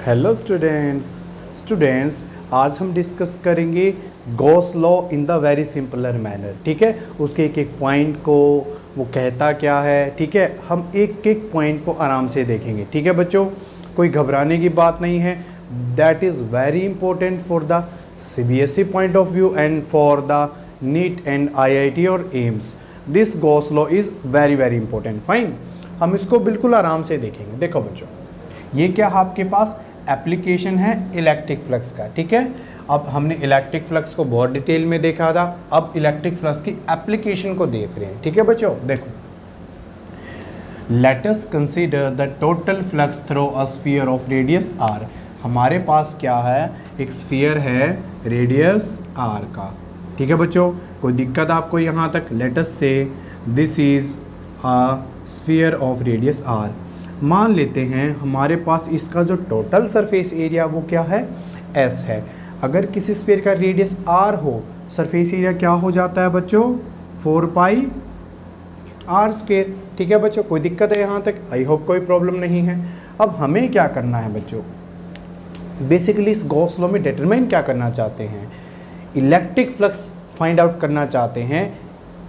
Hello students आज हम discuss करेंगे Gauss law in the very simpler manner. ठीक है, उसके एक एक पॉइंट को वो कहता क्या है। ठीक है, हम एक एक पॉइंट को आराम से देखेंगे। ठीक है बच्चों, कोई घबराने की बात नहीं है। That is very important for the CBSE point of view and for the neat and IIT और AIIMS. This Gauss law is very very important. Fine, हम इसको बिल्कुल आराम से देखेंगे। देखो बच्चों, ये क्या आपके पास एप्लीकेशन है इलेक्ट्रिक फ्लक्स का। ठीक है, अब हमने इलेक्ट्रिक फ्लक्स को बहुत डिटेल में देखा था, अब इलेक्ट्रिक फ्लक्स की एप्लीकेशन को देख रहे हैं। ठीक है बच्चों, देखो, let us consider the total flux through a sphere of radius r। हमारे पास क्या है, एक स्फीयर है रेडियस r का। ठीक है बच्चों, कोई दिक्कत आपको यहाँ तक? लेट अस से this is a sphere of radius r। मान लेते हैं हमारे पास इसका जो टोटल सरफेस एरिया वो क्या है, S है। अगर किसी स्फीयर का रेडियस r हो, सरफेस एरिया क्या हो जाता है बच्चों, 4πr²। ठीक है बच्चों, कोई दिक्कत है यहाँ तक? आई होप कोई प्रॉब्लम नहीं है। अब हमें क्या करना है बच्चों, बेसिकली इस गॉस लॉ में डिटरमाइन क्या करना चाहते हैं, इलेक्ट्रिक फ्लक्स फाइंड आउट करना चाहते हैं।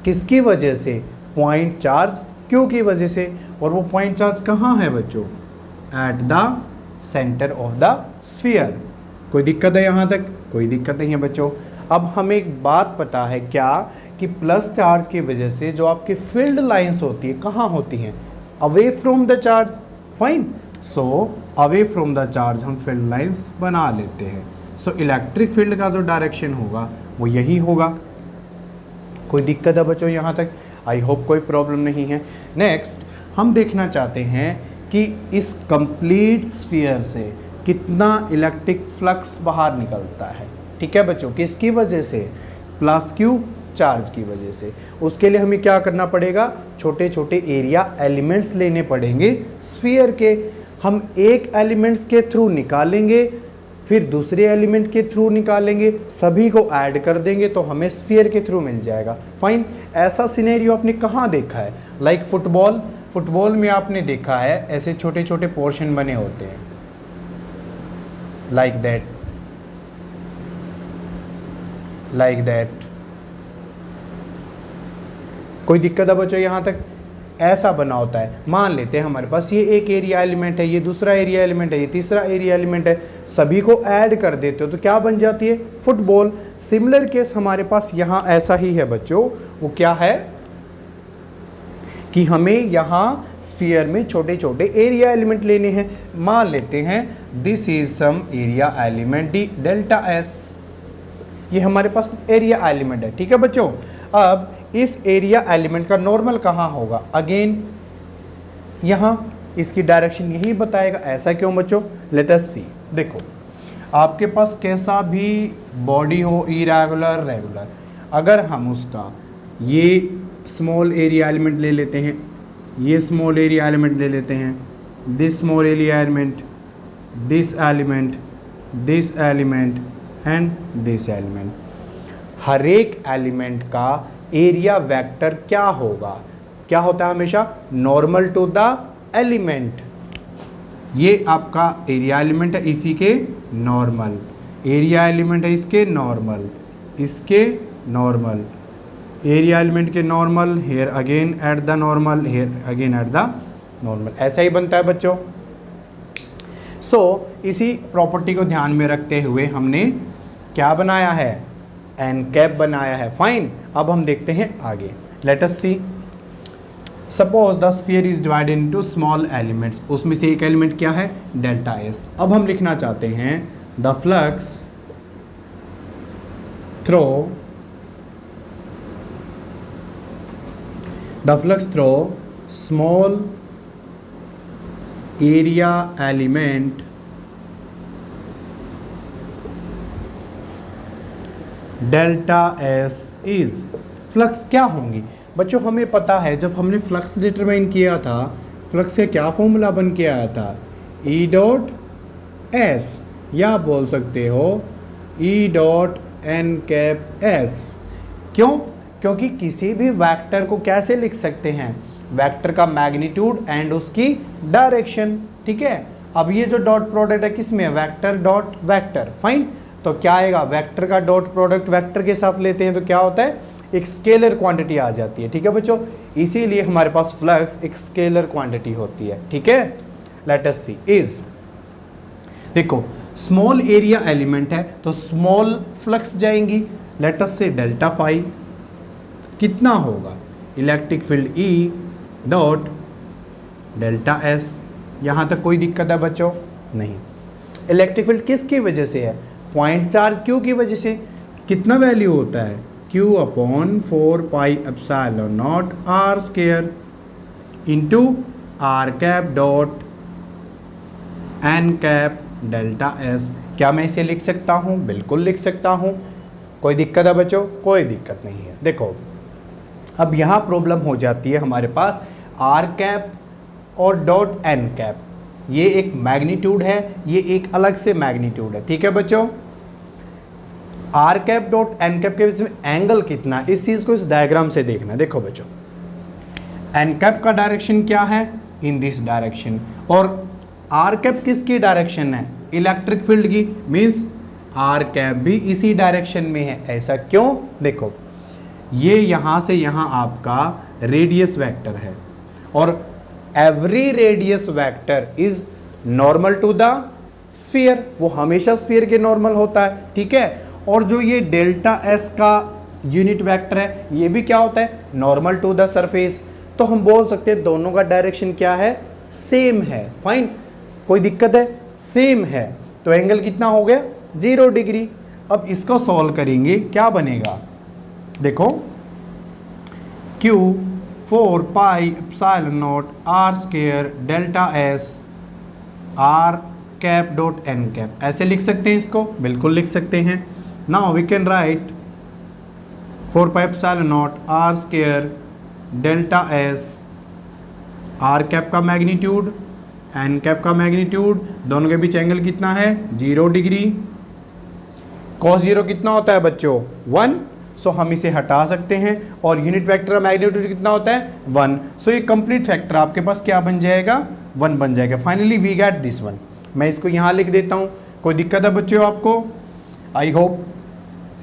किसकी वजह से? पॉइंट चार्ज Q की वजह से। और वो पॉइंट चार्ज कहाँ है बच्चों, at the centre of the sphere. कोई दिक्कत है यहाँ तक? कोई दिक्कत नहीं है बच्चों। अब हमें एक बात पता है क्या, कि प्लस चार्ज की वजह से जो आपकी फील्ड लाइंस होती है कहाँ होती हैं, away from the charge. Fine, so away from the charge हम फील्ड लाइंस बना लेते हैं। सो इलेक्ट्रिक फील्ड का जो डायरेक्शन होगा वो यही होगा। कोई दिक्कत है बच्चों यहाँ तक? आई होप कोई प्रॉब्लम नहीं है। नेक्स्ट हम देखना चाहते हैं कि इस कंप्लीट स्फीयर से कितना इलेक्ट्रिक फ्लक्स बाहर निकलता है। ठीक है बच्चों, किसकी वजह से? प्लस Q चार्ज की वजह से। उसके लिए हमें क्या करना पड़ेगा, छोटे छोटे एरिया एलिमेंट्स लेने पड़ेंगे स्फीयर के। हम एक एलिमेंट्स के थ्रू निकालेंगे, फिर दूसरे एलिमेंट के थ्रू निकालेंगे, सभी को ऐड कर देंगे तो हमें स्फीयर के थ्रू मिल जाएगा। फाइन, ऐसा सिनेरियो आपने कहाँ देखा है? लाइक फुटबॉल में आपने देखा है ऐसे छोटे छोटे पोर्शन बने होते हैं, लाइक दैट। कोई दिक्कत है बच्चों यहाँ तक? ऐसा बना होता है। मान लेते हैं हमारे पास ये एक एरिया एलिमेंट है, ये दूसरा एरिया एलिमेंट है, ये तीसरा एरिया एलिमेंट है, सभी को ऐड कर देते हो तो क्या बन जाती है, फुटबॉल। सिमिलर केस हमारे पास यहाँ ऐसा ही है बच्चों। वो क्या है कि हमें यहाँ स्फीयर में छोटे छोटे एरिया एलिमेंट लेने हैं। मान लेते हैं this is some area element delta S। ये हमारे पास एरिया एलिमेंट है। ठीक है बच्चों, अब इस एरिया एलिमेंट का नॉर्मल कहाँ होगा, अगेन यहाँ इसकी डायरेक्शन यही बताएगा। ऐसा क्यों बच्चों? लेट अस सी। देखो, आपके पास कैसा भी बॉडी हो, इरेगुलर रेगुलर, अगर हम उसका ये स्मॉल एरिया एलिमेंट ले लेते हैं, ये स्मॉल एरिया एलिमेंट ले लेते हैं, this small area element, this element, this element and this element, हर एक एलिमेंट का एरिया वेक्टर क्या होगा, क्या होता है हमेशा, नॉर्मल टू द एलिमेंट। ये आपका एरिया एलिमेंट है, इसी के नॉर्मल, एरिया एलिमेंट है इसके नॉर्मल, इसके नॉर्मल, एरिया एलिमेंट के normal, here again at the normal, here again at the normal. ऐसा ही बनता है बच्चों। सो इसी प्रॉपर्टी को ध्यान में रखते हुए हमने क्या बनाया है, एन कैप बनाया है। फाइन, अब हम देखते हैं आगे। Let us see, suppose the sphere is divided into small elements. उसमें से एक एलिमेंट क्या है, डेल्टा S। अब हम लिखना चाहते हैं the flux throw small area element delta S is. Flux क्या होंगी बच्चों, हमें पता है जब हमने फ्लक्स डिटरमाइन किया था, फ्लक्स का क्या फॉर्मूला बन के आया था, E.S, या बोल सकते हो E.n∠S। क्यों? क्योंकि किसी भी वेक्टर को कैसे लिख सकते हैं, वेक्टर का मैग्नीट्यूड एंड उसकी डायरेक्शन। ठीक है, अब ये जो डॉट प्रोडक्ट है किस में है, वेक्टर डॉट वेक्टर, फाइन। तो क्या आएगा, वेक्टर का डॉट प्रोडक्ट वेक्टर के साथ लेते हैं तो क्या होता है, एक स्केलर क्वांटिटी आ जाती है, ठीक है बच्चों। इसीलिए हमारे पास फ्लक्स एक स्केलर क्वांटिटी होती है, ठीक है। लेट अस सी इज, देखो स्मॉल एरिया एलिमेंट है तो स्मॉल फ्लक्स जाएंगी। लेट अस से डेल्टा फाई कितना होगा, electric field E dot delta S. यहाँ तक कोई दिक्कत है बच्चों, नहीं। इलेक्ट्रिक फील्ड किसकी वजह से है, पॉइंट चार्ज क्यू की वजह से। कितना वैल्यू होता है, Q upon 4 pi epsilon naught R square into R cap dot N cap delta S. क्या मैं इसे लिख सकता हूँ, बिल्कुल लिख सकता हूँ। कोई दिक्कत है बच्चों, कोई दिक्कत नहीं है। देखो अब यहाँ प्रॉब्लम हो जाती है हमारे पास आर कैप और डॉट एन कैप, ये एक मैग्नीट्यूड है, ये एक अलग से मैग्नीट्यूड है, ठीक है बच्चों। R cap dot N cap के बीच में एंगल कितना है, इस चीज़ को इस डायग्राम से देखना। देखो बच्चों एन कैप का डायरेक्शन क्या है, इन दिस डायरेक्शन, और आर कैप किसकी डायरेक्शन है, इलेक्ट्रिक फील्ड की, मीन्स आर कैप भी इसी डायरेक्शन में है। ऐसा क्यों, देखो ये यहाँ से यहाँ आपका रेडियस वेक्टर है और every radius vector is normal to the sphere, वो हमेशा स्फीयर के नॉर्मल होता है, ठीक है। और जो ये डेल्टा एस का यूनिट वेक्टर है ये भी क्या होता है, नॉर्मल टू द सरफेस। तो हम बोल सकते हैं दोनों का डायरेक्शन क्या है, सेम है, फाइन। कोई दिक्कत है, सेम है, तो एंगल कितना हो गया, 0 डिग्री। अब इसको सॉल्व करेंगे, क्या बनेगा, देखो Q 4 pi epsilon naught R square delta S R cap dot N cap, ऐसे लिख सकते हैं इसको, बिल्कुल लिख सकते हैं। Now we can write 4 pi epsilon naught R square delta S R cap का मैग्नीट्यूड एन कैप का मैग्नीट्यूड, दोनों के बीच एंगल कितना है, 0 डिग्री। cos 0 कितना होता है बच्चों, 1, सो हम इसे हटा सकते हैं। और यूनिट वेक्टर का मैग्नीट्यूड कितना होता है, 1, सो ये कंप्लीट फैक्टर आपके पास क्या बन जाएगा, 1 बन जाएगा। Finally we get this one. मैं इसको यहाँ लिख देता हूँ, कोई दिक्कत है बच्चों आपको, आई होप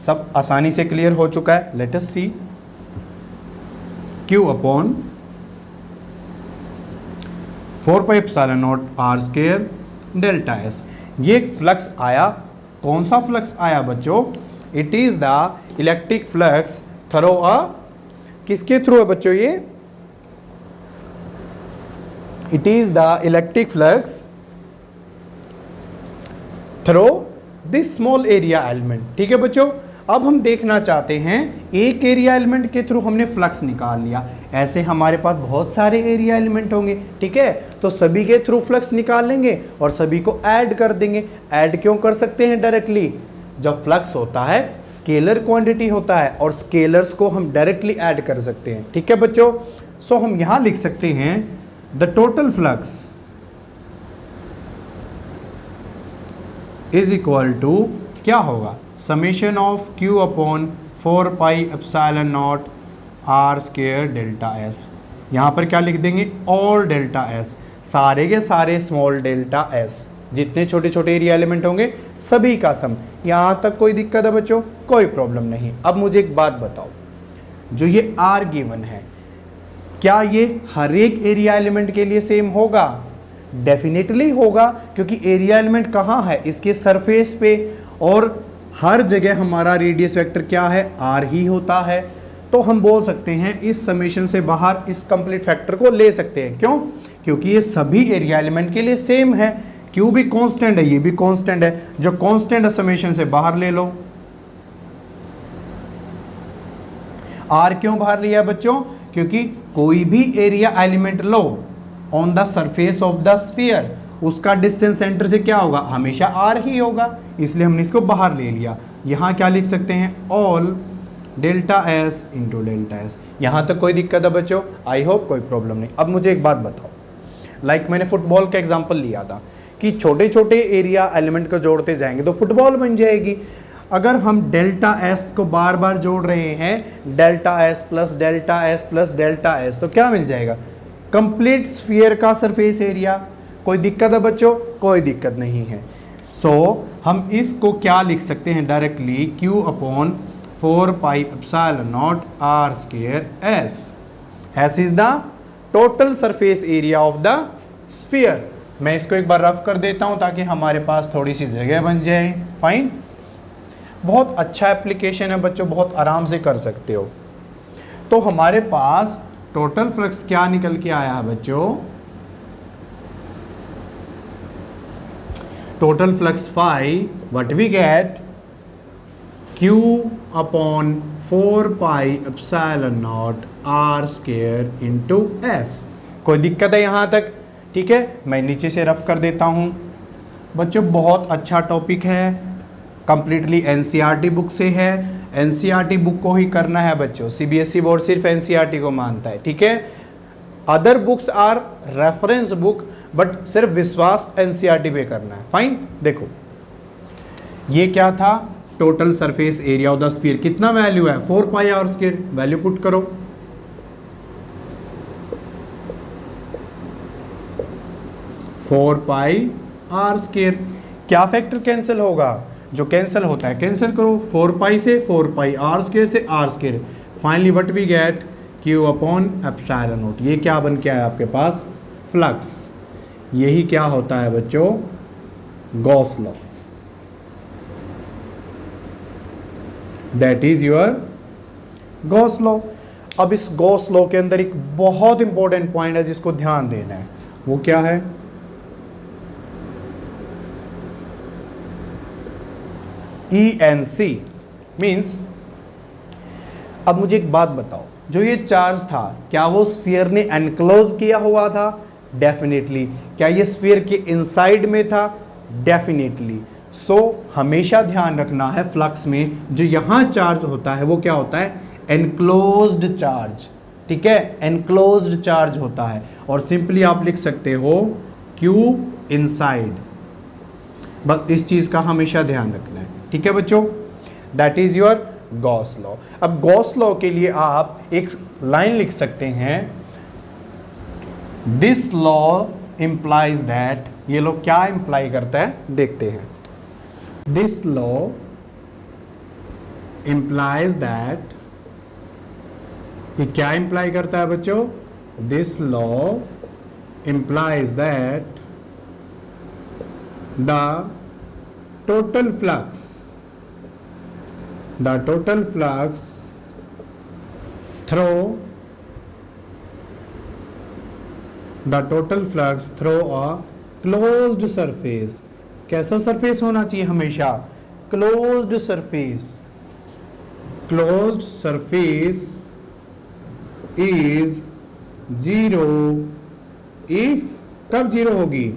सब आसानी से क्लियर हो चुका है। Let us see Q upon 4 pi epsilon naught R square delta S. ये फ्लक्स आया, कौन सा फ्लक्स आया बच्चों, it is the electric flux through a, किसके थ्रू है बच्चों ये, it is the electric flux through this small area element, ठीक है बच्चों। अब हम देखना चाहते हैं एक एरिया एलिमेंट के थ्रू हमने फ्लक्स निकाल लिया, ऐसे हमारे पास बहुत सारे एरिया एलिमेंट होंगे, ठीक है। तो सभी के थ्रू फ्लक्स निकाल लेंगे और सभी को ऐड कर देंगे। ऐड क्यों कर सकते हैं डायरेक्टली, जब फ्लक्स होता है स्केलर क्वांटिटी होता है और स्केलर्स को हम डायरेक्टली ऐड कर सकते हैं, ठीक है बच्चों। सो हम यहां लिख सकते हैं the total flux is equal to क्या होगा, summation of Q upon 4 pi epsilon naught R square delta S. यहाँ पर क्या लिख देंगे, ऑल डेल्टा एस, सारे के सारे स्मॉल डेल्टा एस, जितने छोटे छोटे एरिया एलिमेंट होंगे सभी का सम। यहाँ तक कोई दिक्कत है बच्चों, कोई प्रॉब्लम नहीं। अब मुझे एक बात बताओ, जो ये आर गिवन है क्या ये हर एक एरिया एलिमेंट के लिए सेम होगा, डेफिनेटली होगा, क्योंकि एरिया एलिमेंट कहाँ है, इसके सरफेस पे, और हर जगह हमारा रेडियस वेक्टर क्या है, आर ही होता है। तो हम बोल सकते हैं इस समेशन से बाहर इस कंप्लीट फैक्टर को ले सकते हैं, क्यों, क्योंकि ये सभी एरिया एलिमेंट के लिए सेम है। क्यू भी कांस्टेंट है, ये भी कांस्टेंट है, जो कांस्टेंट है समेशन से बाहर ले लो। आर क्यों बाहर लिया बच्चों, क्योंकि कोई भी area element low on the surface of the sphere, उसका डिस्टेंस सेंटर से क्या होगा, हमेशा आर ही होगा, इसलिए हमने इसको बाहर ले लिया। यहाँ क्या लिख सकते हैं, all delta S into delta S. यहाँ तक कोई दिक्कत है बच्चों, आई होप कोई प्रॉब्लम नहीं। अब मुझे एक बात बताओ, लाइक मैंने फुटबॉल का एग्जाम्पल लिया था कि छोटे छोटे एरिया एलिमेंट को जोड़ते जाएंगे तो फुटबॉल बन जाएगी। अगर हम डेल्टा एस को बार बार जोड़ रहे हैं, delta S plus delta S plus delta S, तो क्या मिल जाएगा, कंप्लीट स्फीयर का सरफेस एरिया। कोई दिक्कत है बच्चों? कोई दिक्कत नहीं है। सो हम इसको क्या लिख सकते हैं directly, Q upon 4 pi epsilon naught R square S। S is the total surface area of the sphere. मैं इसको एक बार रफ कर देता हूं ताकि हमारे पास थोड़ी सी जगह बन जाए। फाइन, बहुत अच्छा एप्लीकेशन है बच्चों, बहुत आराम से कर सकते हो। तो हमारे पास टोटल फ्लक्स क्या निकल के आया है बच्चों? Total flux phi, what we get, Q upon 4 pi epsilon naught R square into S। कोई दिक्कत है यहाँ तक? ठीक है, मैं नीचे से रफ कर देता हूँ। बच्चों बहुत अच्छा टॉपिक है, कंप्लीटली NCERT बुक से है। NCERT बुक को ही करना है बच्चों, CBSE बोर्ड सिर्फ NCERT को मानता है। ठीक है, other books are reference book, but सिर्फ विश्वास NCERT पे करना है। फाइन, देखो ये क्या था, total surface area of the sphere. कितना वैल्यू है? 4 pi R square. Value put करो, 4 पाई R स्क्वायर। क्या फैक्टर कैंसिल होगा? जो कैंसिल होता है कैंसिल करो, 4 पाई से 4 पाई, R स्क्वायर से R square. Finally what we get, Q upon epsilon naught. ये क्या बन के आया आपके पास? फ्लक्स। यही क्या होता है बच्चों? Gauss law. That is your Gauss law. अब इस गॉस लॉ के अंदर एक बहुत इंपॉर्टेंट पॉइंट है जिसको ध्यान देना है, वो क्या है? ENC मीन्स, अब मुझे एक बात बताओ, जो ये चार्ज था क्या वो स्फीयर ने एनक्लोज किया हुआ था? डेफिनेटली। क्या ये स्फीयर के इनसाइड में था? डेफिनेटली। सो हमेशा ध्यान रखना है फ्लक्स में जो यहाँ चार्ज होता है वो क्या होता है? Enclosed charge. ठीक है, एनक्लोज्ड चार्ज होता है। और सिंपली आप लिख सकते हो Q इनसाइड। बस इस चीज़ का हमेशा ध्यान रखना है। ठीक है बच्चों, that is your Gauss law. अब गॉस लॉ के लिए आप एक लाइन लिख सकते हैं, दिस लॉ इंप्लाइज दैट। ये लॉ क्या इंप्लाई करता है देखते हैं। दिस लॉ इंप्लाइज दैट, ये क्या इंप्लाई करता है बच्चों? This law implies that the total flux, the total flux through a closed surface। कैसा सरफेस होना चाहिए हमेशा? Closed surface. Closed surface is zero if, कब जीरो होगी?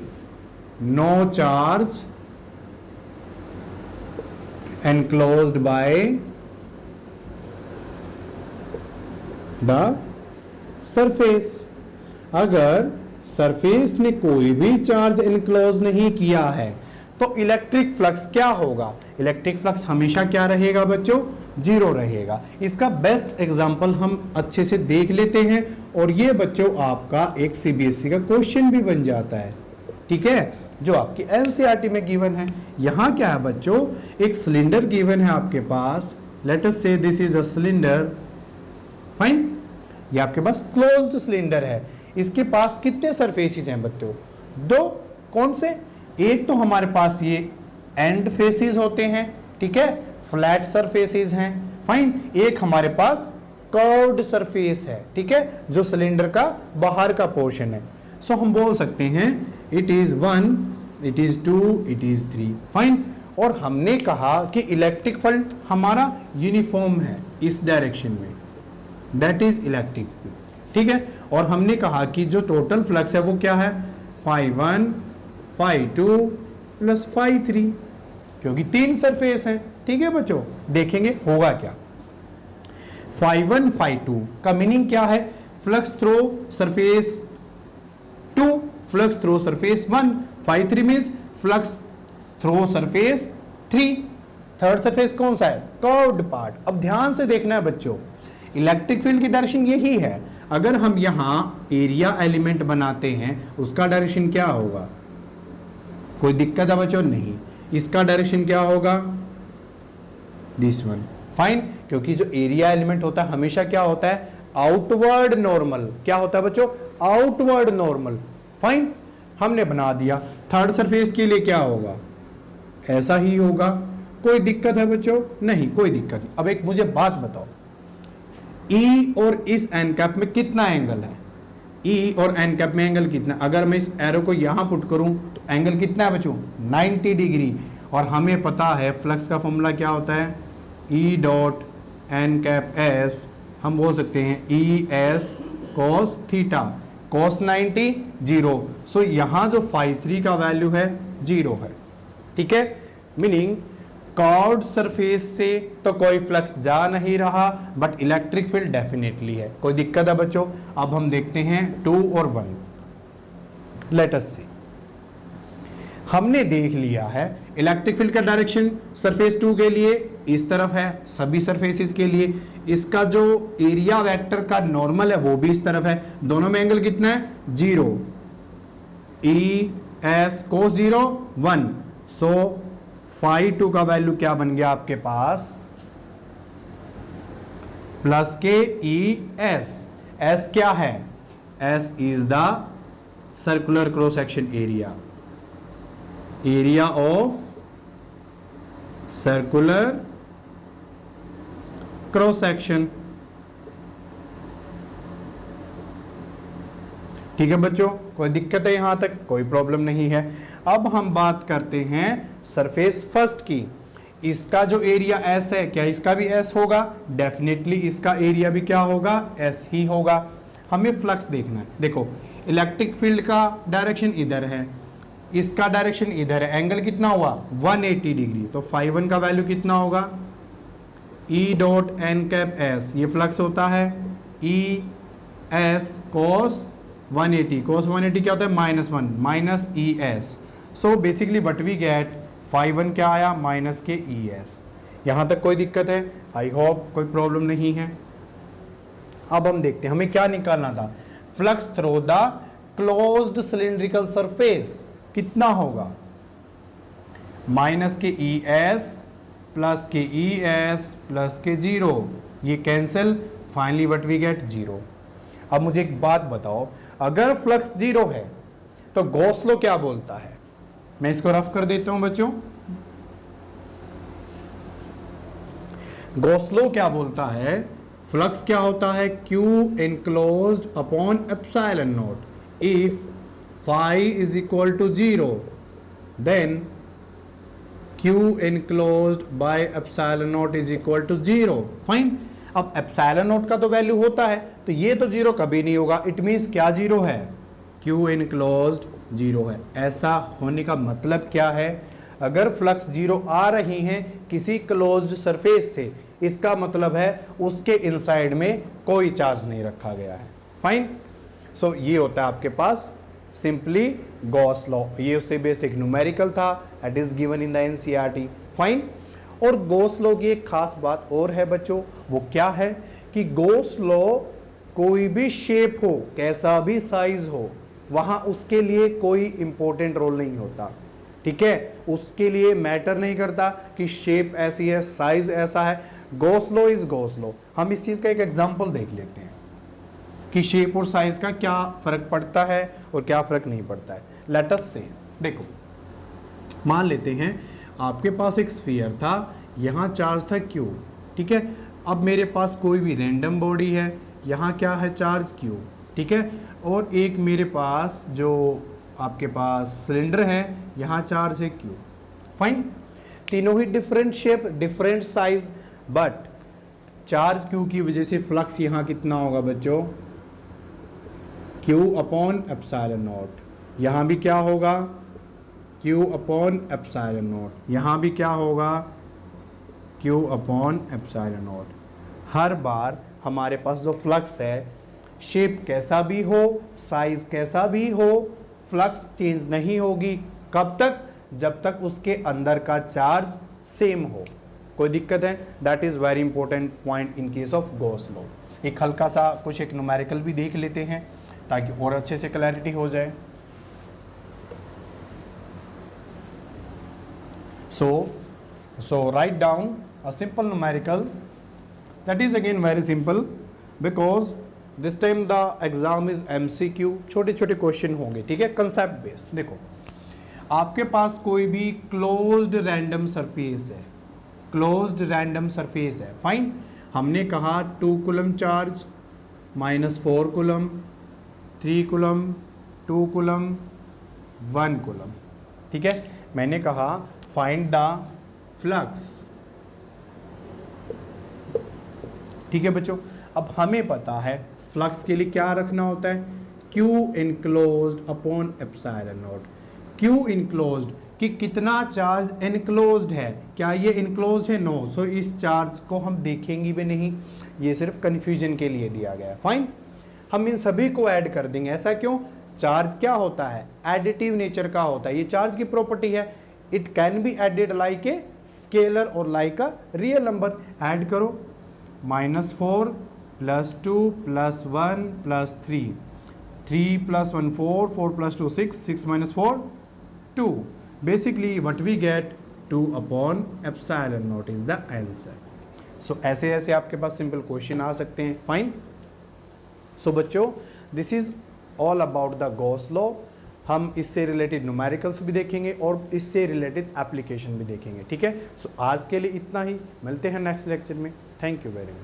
No charge enclosed by the surface। अगर सरफेस ने कोई भी चार्ज इनक्लोज नहीं किया है तो इलेक्ट्रिक फ्लक्स क्या होगा? इलेक्ट्रिक फ्लक्स हमेशा क्या रहेगा बच्चों? जीरो रहेगा। इसका बेस्ट एग्जांपल हम अच्छे से देख लेते हैं और ये बच्चों आपका एक CBSE का क्वेश्चन भी बन जाता है। ठीक है, जो आपकी NCERT में गिवन है। यहाँ क्या है बच्चों? एक सिलेंडर गिवन है आपके पास। लेट अस से this is a cylinder. Fine, ये आपके पास क्लोज्ड सिलेंडर है। इसके पास कितने सरफेसेस हैं बच्चों? दो। कौन से? एक तो हमारे पास ये एंड फेसेस होते हैं, ठीक है, फ्लैट सरफेसेस हैं। फाइन, एक हमारे पास कर्व्ड सरफेस है, ठीक है, जो सिलेंडर का बाहर का पोर्शन है। सो हम बोल सकते हैं it is 1, it is 2, it is 3। Fine, और हमने कहा कि इलेक्ट्रिक फील्ड हमारा यूनिफॉर्म है इस डायरेक्शन में, दैट इज इलेक्ट्रिक फील्ड। ठीक है, और हमने कहा कि जो टोटल फ्लक्स है वो क्या है? φ1 φ2 प्लस φ3, क्योंकि तीन सरफेस हैं। ठीक है बच्चों, देखेंगे होगा क्या। φ1 φ2 का मीनिंग क्या है? Flux through surface 2, flux through surface 1। φ3 means flux through surface 3। Third surface कौन सा है? Curved part. अब ध्यान से देखना है बच्चों, इलेक्ट्रिक फील्ड की डायरेक्शन यही है। अगर हम यहाँ एरिया एलिमेंट बनाते हैं उसका डायरेक्शन क्या होगा? कोई दिक्कत है बच्चों? नहीं। इसका डायरेक्शन क्या होगा? This one. फाइन, क्योंकि जो एरिया एलिमेंट होता है हमेशा क्या होता है? Outward normal. क्या होता है बच्चों? Outward normal. फाइन, हमने बना दिया। थर्ड सरफेस के लिए क्या होगा? ऐसा ही होगा। कोई दिक्कत है बच्चों? नहीं, कोई दिक्कत नहीं। अब एक मुझे बात बताओ, ई और इस एन कैप में कितना एंगल है? ई और एन कैप में एंगल कितना? अगर मैं इस एरो को यहां पुट करूं तो एंगल कितना है बच्चों? 90 डिग्री। और हमें पता है फ्लक्स का फॉर्मूला क्या होता है? E dot N cap s, हम बोल सकते हैं E s cos theta. Cos 90 zero. So यहां जो फाई 3 का वैल्यू है 0 है। ठीक है, मीनिंग कर्व्ड सरफेस से तो कोई फ्लक्स जा नहीं रहा, बट इलेक्ट्रिक फील्ड डेफिनेटली है। कोई दिक्कत है बच्चों? अब हम देखते हैं 2 और 1। लेट अस सी, हमने देख लिया है इलेक्ट्रिक फील्ड का डायरेक्शन सरफेस 2 के लिए इस तरफ है, सभी सरफेसेस के लिए। इसका जो एरिया वेक्टर का नॉर्मल है वो भी इस तरफ है। दोनों में एंगल कितना है? 0। ई एस कोस 0 1। सो फाई 2 का वैल्यू क्या बन गया आपके पास? प्लस के ई एस। एस क्या है? S is the circular cross section area. Area of circular cross section. ठीक है बच्चों, कोई दिक्कत है यहां तक? कोई प्रॉब्लम नहीं है। अब हम बात करते हैं सरफेस फर्स्ट की। इसका जो एरिया एस है, क्या इसका भी एस होगा? डेफिनेटली इसका एरिया भी क्या होगा? एस ही होगा। हमें फ्लक्स देखना है। देखो, इलेक्ट्रिक फील्ड का डायरेक्शन इधर है, इसका डायरेक्शन इधर है। एंगल कितना हुआ? 180 डिग्री। तो फाई 1 का वैल्यू कितना होगा? E dot N cap S, ये फ्लक्स होता है ई एस कॉस 180। कॉस 180 क्या होता है? -1 minus E S. So basically what we get, phi 1 क्या आया? माइनस के ई एस। यहां तक कोई दिक्कत है? आई होप कोई प्रॉब्लम नहीं है। अब हम देखते हैं हमें क्या निकालना था। Flux through the closed cylindrical surface कितना होगा? माइनस के ई एस प्लस के ई एस प्लस के 0, ये cancel. Finally what we get? 0। अब मुझे एक बात बताओ, अगर फ्लक्स 0 है तो गॉस लॉ क्या बोलता है? मैं इसको रफ कर देता हूं बच्चों। गॉस लॉ क्या बोलता है? फ्लक्स क्या होता है? Q enclosed upon epsilon naught. If phi is equal to 0 then Q enclosed by epsilon naught is equal to 0। Fine. अब एप्सिलॉन नॉट का तो वैल्यू होता है, तो ये तो 0 कभी नहीं होगा। इट मीन्स क्या 0 है? Q enclosed 0 है। ऐसा होने का मतलब क्या है? अगर फ्लक्स 0 आ रही हैं किसी क्लोज्ड सरफेस से, इसका मतलब है उसके इनसाइड में कोई चार्ज नहीं रखा गया है। फाइन। सो ये होता है आपके पास सिंपली गॉस लॉ। ये उससे बेस्ड एक न्यूमेरिकल था, it is given in the NCERT. Fine. और गॉस लॉ की एक खास बात और है बच्चों, वो क्या है कि गॉस लॉ कोई भी शेप हो, कैसा भी साइज हो, वहां उसके लिए कोई इंपॉर्टेंट रोल नहीं होता। ठीक है, उसके लिए मैटर नहीं करता कि शेप ऐसी है, साइज ऐसा है। Gauss law is Gauss law. हम इस चीज का एक एग्जांपल देख लेते हैं कि शेप और साइज का क्या फर्क पड़ता है और क्या फर्क नहीं पड़ता है। लेट अस से, देखो मान लेते हैं आपके पास एक स्फीयर था, यहाँ चार्ज था Q। ठीक है, अब मेरे पास कोई भी रैंडम बॉडी है, यहाँ क्या है? Charge Q। ठीक है, और एक मेरे पास जो आपके पास सिलेंडर है, यहाँ चार्ज है Q। फाइन। तीनों ही different shape, different size, but charge Q की वजह से फ्लक्स यहाँ कितना होगा बच्चों? Q upon epsilon naught. यहाँ भी क्या होगा? Q upon epsilon naught. यहाँ भी क्या होगा? Q upon epsilon naught. हर बार हमारे पास जो फ्लक्स है, शेप कैसा भी हो, साइज कैसा भी हो, फ्लक्स चेंज नहीं होगी। कब तक? जब तक उसके अंदर का चार्ज सेम हो। कोई दिक्कत है? That is very important point in case of Gauss law. एक हल्का सा कुछ एक न्यूमेरिकल भी देख लेते हैं ताकि और अच्छे से क्लैरिटी हो जाए। So write down a simple numerical that is again very simple because this time the exam is MCQ, छोटे छोटे क्वेश्चन होंगे, ठीक है, कंसेप्ट बेस्ड। देखो आपके पास कोई भी क्लोज्ड रैंडम सरफेस है, क्लोज्ड रैंडम सरफेस है, फाइन। हमने कहा 2 coulomb charge -4 coulomb, 3 coulomb, 2 coulomb, 1 coulomb, ठीक है। मैंने कहा फाइंड द फ्लक्स, ठीक है बच्चों। अब हमें पता है फ्लक्स के लिए क्या रखना होता है, Q enclosed upon epsilon not. Q enclosed कि कितना चार्ज इनक्लोज्ड है, क्या ये इनक्लोज्ड है, नो। सो इस चार्ज को हम देखेंगे भी नहीं, ये सिर्फ कन्फ्यूजन के लिए दिया गया है, फाइन। हम इन सभी को ऐड कर देंगे, ऐसा क्यों, चार्ज क्या होता है, एडिटिव नेचर का होता है, ये चार्ज की प्रॉपर्टी है। It can be added like a scalar और like a real number. Add करो, -4 + 2 + 1 + 3, 3 + 1 4, 4 + 2 6, 6 - 4 2। Basically what we get 2 upon epsilon naught is the answer. So ऐसे ऐसे आपके पास सिंपल क्वेश्चन आ सकते हैं, फाइन। सो बच्चों this is all about the Gauss law. हम इससे रिलेटेड न्यूमेरिकल्स भी देखेंगे और इससे रिलेटेड एप्लीकेशन भी देखेंगे, ठीक है। सो आज के लिए इतना ही, मिलते हैं नेक्स्ट लेक्चर में। Thank you very much.